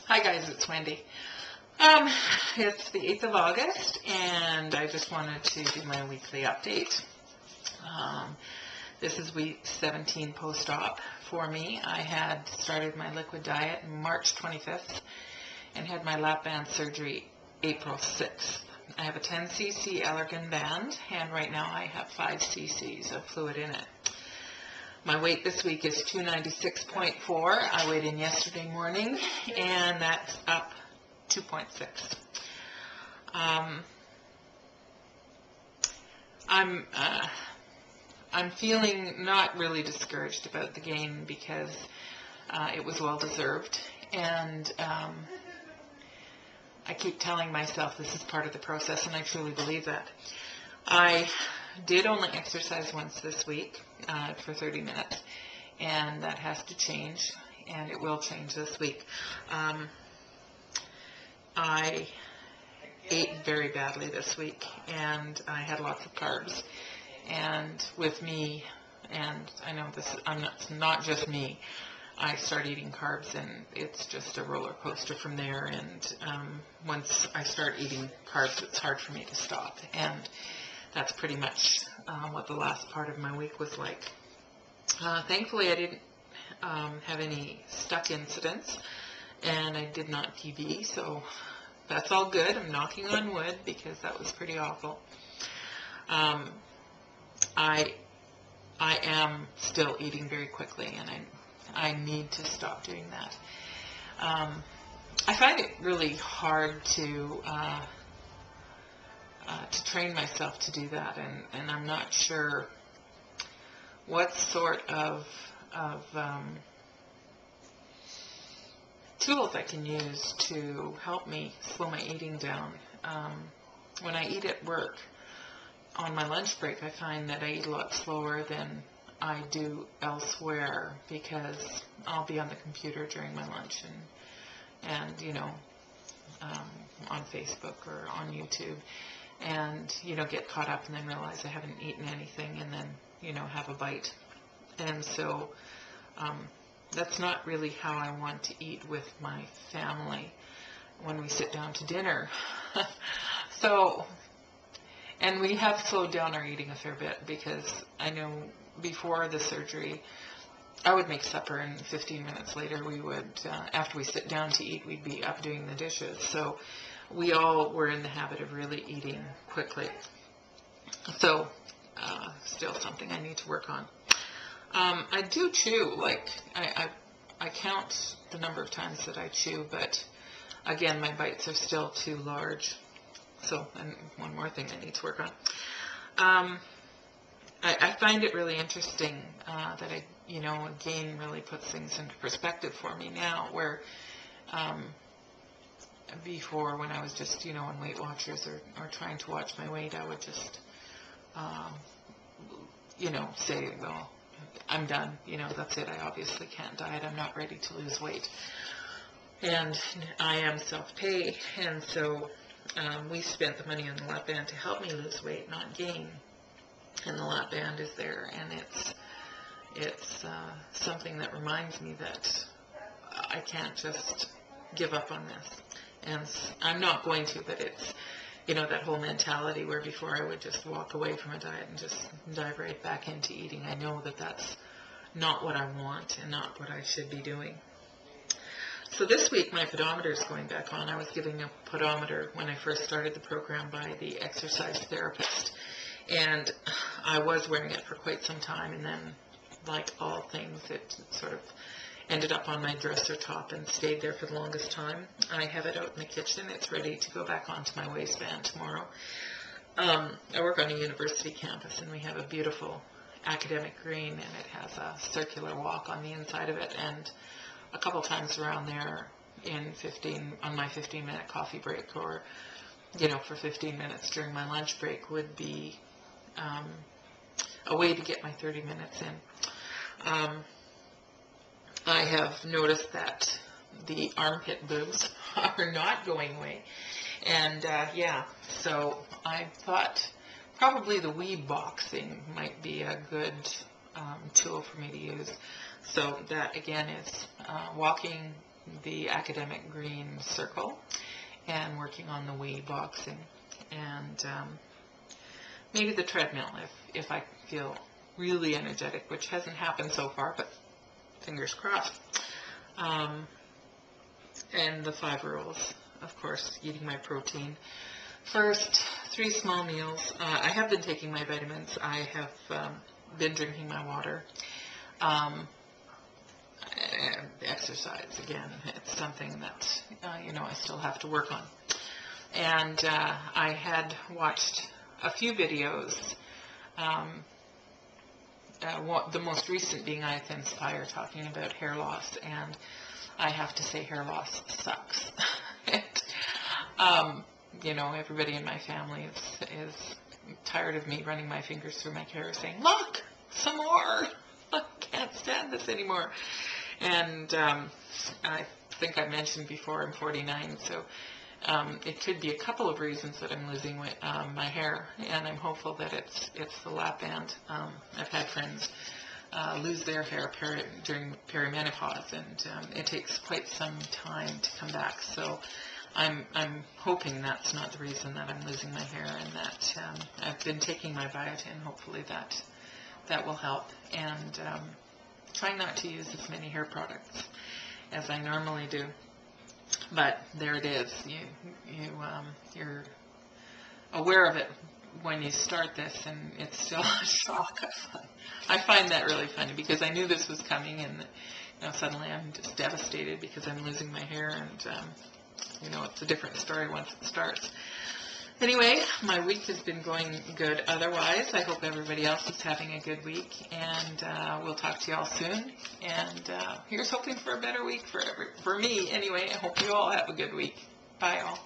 Hi guys, it's Wendy. It's the 8th of August and I just wanted to do my weekly update. This is week 17 post-op for me. I had started my liquid diet March 25th and had my Lapband surgery April 6th. I have a 10 cc Allergan band and right now I have 5 cc's of fluid in it. My weight this week is 296.4. I weighed in yesterday morning, and that's up 2.6. I'm feeling not really discouraged about the gain because it was well deserved, and I keep telling myself this is part of the process, and I truly believe that. I did only exercise once this week for 30 minutes, and that has to change, and it will change this week. I ate very badly this week, and I had lots of carbs, and with me, and I know this, it's not just me, I start eating carbs, and it's just a roller coaster from there, and once I start eating carbs, it's hard for me to stop, and that's pretty much what the last part of my week was like. Thankfully, I didn't have any stuck incidents, and I did not TB, so that's all good. I'm knocking on wood because that was pretty awful. I am still eating very quickly, and I need to stop doing that. I find it really hard to train myself to do that, and I'm not sure what sort of tools I can use to help me slow my eating down. When I eat at work, on my lunch break, I find that I eat a lot slower than I do elsewhere because I'll be on the computer during my lunch and you know, on Facebook or on YouTube, and get caught up and then realize I haven't eaten anything, and then have a bite. And so that's not really how I want to eat with my family when we sit down to dinner. So, and we have slowed down our eating a fair bit because I know before the surgery I would make supper, and 15 minutes later we would, after we sit down to eat, we'd be up doing the dishes. So we all were in the habit of really eating quickly. So still something I need to work on. I do chew, like I count the number of times that I chew, but again, my bites are still too large. So, and one more thing I need to work on. I find it really interesting that again, really puts things into perspective for me now, where before, when I was just, on Weight Watchers or trying to watch my weight, I would just, say, well, I'm done, that's it, I obviously can't diet, I'm not ready to lose weight. And I am self-pay, and so we spent the money on the Lapband to help me lose weight, not gain. And the Lapband is there, and it's something that reminds me that I can't just give up on this. And I'm not going to, but it's, that whole mentality where before I would just walk away from a diet and just dive right back into eating. I know that that's not what I want and not what I should be doing. So this week my pedometer is going back on. I was given a pedometer when I first started the program by the exercise therapist, and I was wearing it for quite some time, and then, like all things, it sort of ended up on my dresser top and stayed there for the longest time. I have it out in the kitchen. It's ready to go back onto my waistband tomorrow. I work on a university campus, and we have a beautiful academic green, and it has a circular walk on the inside of it, and a couple times around there on my 15-minute coffee break, or for 15 minutes during my lunch break, would be a way to get my 30 minutes in. I have noticed that the armpit boobs are not going away, and so I thought probably the Wii boxing might be a good tool for me to use. So that again is walking the academic green circle and working on the Wii boxing, and maybe the treadmill if I feel really energetic, which hasn't happened so far, but fingers crossed. And the 5 rules, of course, eating my protein first, 3 small meals. I have been taking my vitamins. I have been drinking my water. And exercise, again, it's something that, I still have to work on. And I had watched a few videos, the most recent being Inspire, talking about hair loss, and I have to say hair loss sucks. Everybody in my family is tired of me running my fingers through my hair saying, look, some more, I can't stand this anymore. And I think I mentioned before I'm 49, so it could be a couple of reasons that I'm losing my hair, and I'm hopeful that it's the Lapband. I've had friends lose their hair during perimenopause, and it takes quite some time to come back. So I'm hoping that's not the reason that I'm losing my hair, and that I've been taking my biotin. Hopefully that will help, and trying not to use as many hair products as I normally do. But there it is. You're aware of it when you start this, and it's still a shock. I find that really funny, because I knew this was coming, and suddenly I'm just devastated because I'm losing my hair, and it's a different story once it starts. Anyway, my week has been going good otherwise. I hope everybody else is having a good week, and we'll talk to you all soon. And here's hoping for a better week for me. Anyway, I hope you all have a good week. Bye, all.